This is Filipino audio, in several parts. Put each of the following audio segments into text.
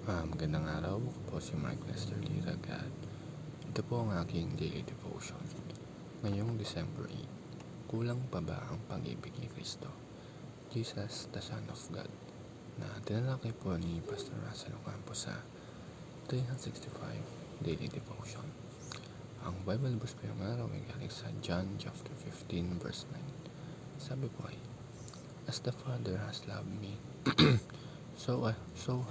Magandang araw, ako po si Mark Nestor Lirag at ito po ang aking daily devotion. Ngayong December 8, kulang pa ba ang pag-ibig ni Cristo? Jesus, the Son of God, na tinalakay po ni Pastor Russell Ocampo sa 365 Daily Devotion. Ang Bible verse po yung araw ay galing sa John chapter 15 verse 9. Sabi po ay, as the Father has loved me, so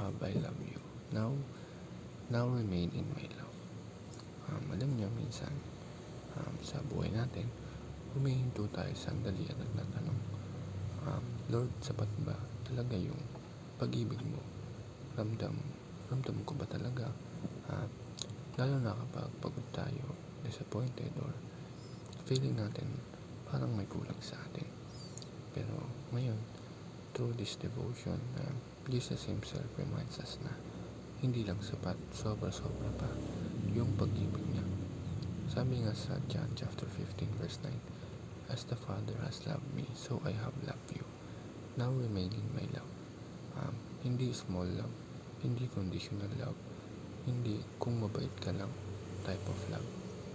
have I loved you. Now remain in my love. Alam niyo, minsan sa buhay natin, humihinto tayo sandali at nagtatanong, Lord, sapat ba talaga yung pag-ibig mo? Ramdam ko ba talaga? Lalo na kapag pagod tayo, disappointed, or feeling natin parang may kulang sa atin. Pero ngayon, through this devotion, Jesus Himself reminds us na hindi lang sapat, sobra-sobra pa yung pag-ibig niya. Sabi nga sa John chapter 15 verse 9, as the Father has loved me, so I have loved you. Now remain in my love. Hindi small love, hindi conditional love, hindi kung mabait ka lang type of love,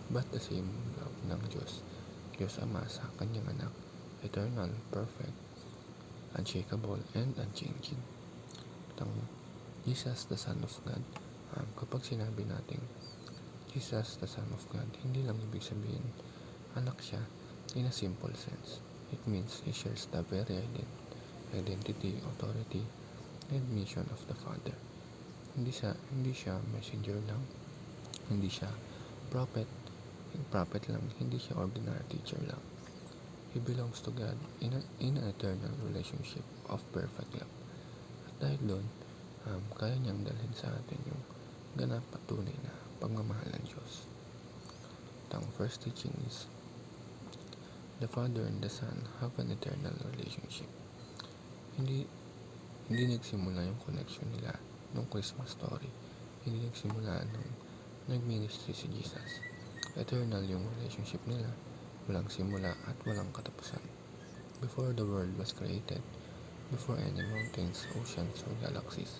but the same love ng Diyos Ama sa kanyang anak, eternal, perfect, unshakable, and unchanging. Jesus, the Son of God, kapag sinabi natin Jesus, the Son of God, hindi lang ibig sabihin anak siya in a simple sense. It means He shares the very identity, authority, and mission of the Father. Hindi siya messenger lang, hindi siya prophet lang, hindi siya ordinary teacher lang. He belongs to God in an eternal relationship of perfect love. At dahil doon, kaya niyang dalhin sa atin yung ganap at tunay na pagmamahal ng Diyos. Ang first teaching is, the Father and the Son have an eternal relationship. Hindi nagsimula yung connection nila nung Christmas story. Hindi nagsimula nung nag-ministry si Jesus. Eternal yung relationship nila. Walang simula at walang katapusan. Before the world was created, before any mountains, oceans, or galaxies,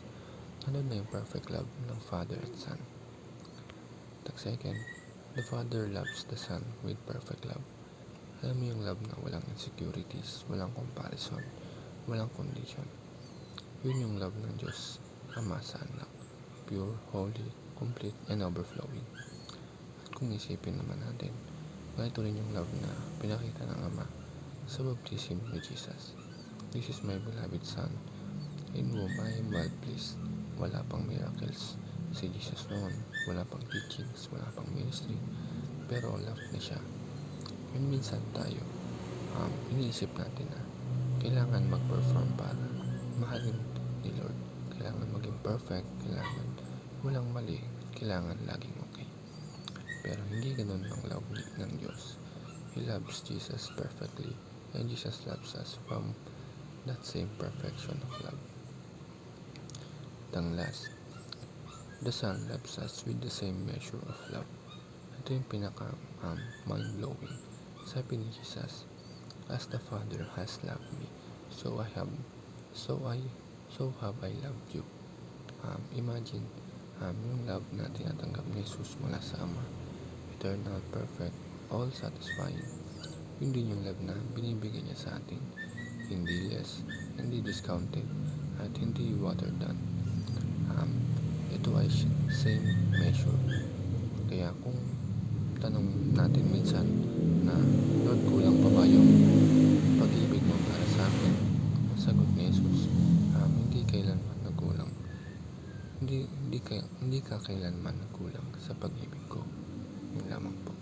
ano na yung perfect love ng Father at Son. Second, the Father loves the Son with perfect love. Alam mo yung love na walang insecurities, walang comparison, walang condition. Yun yung love ng Diyos Ama sa anak. Pure, holy, complete, and overflowing. At kung isipin naman natin, ito rin yung love na pinakita ng Ama sa baptism ni Jesus. This is my beloved Son, in whom I am well pleased. Wala pang miracles si Jesus noon, wala pang teachings, wala pang ministry, pero love na siya. Yun minsan tayo, iniisip natin na kailangan mag-perform para mahalin ni Lord. Kailangan maging perfect, kailangan walang mali, kailangan laging okay. Pero hindi ganun ang love ng Diyos. He loves Jesus perfectly, and Jesus loves us from that same perfection of love. Ang last, the Son loves us with the same measure of love. Ito yung pinaka mind-blowing. Sabi ni Jesus, as the Father has loved me, so have I loved you. Imagine yung love na tinatanggap ni Jesus mula sa Ama, eternal, perfect, all satisfying. Yun din yung love na binibigay niya sa atin, hindi less, hindi discounted, at hindi watered down. Ito ay same measure. Kaya kung tanong natin minsan na, Lord, kulang pa ba yung pag-ibig mo para sa akin? Sagot ni Jesus, hindi kailanman nagkulang. Hindi ka kailanman nagkulang sa pag-ibig ko. Yun lamang po.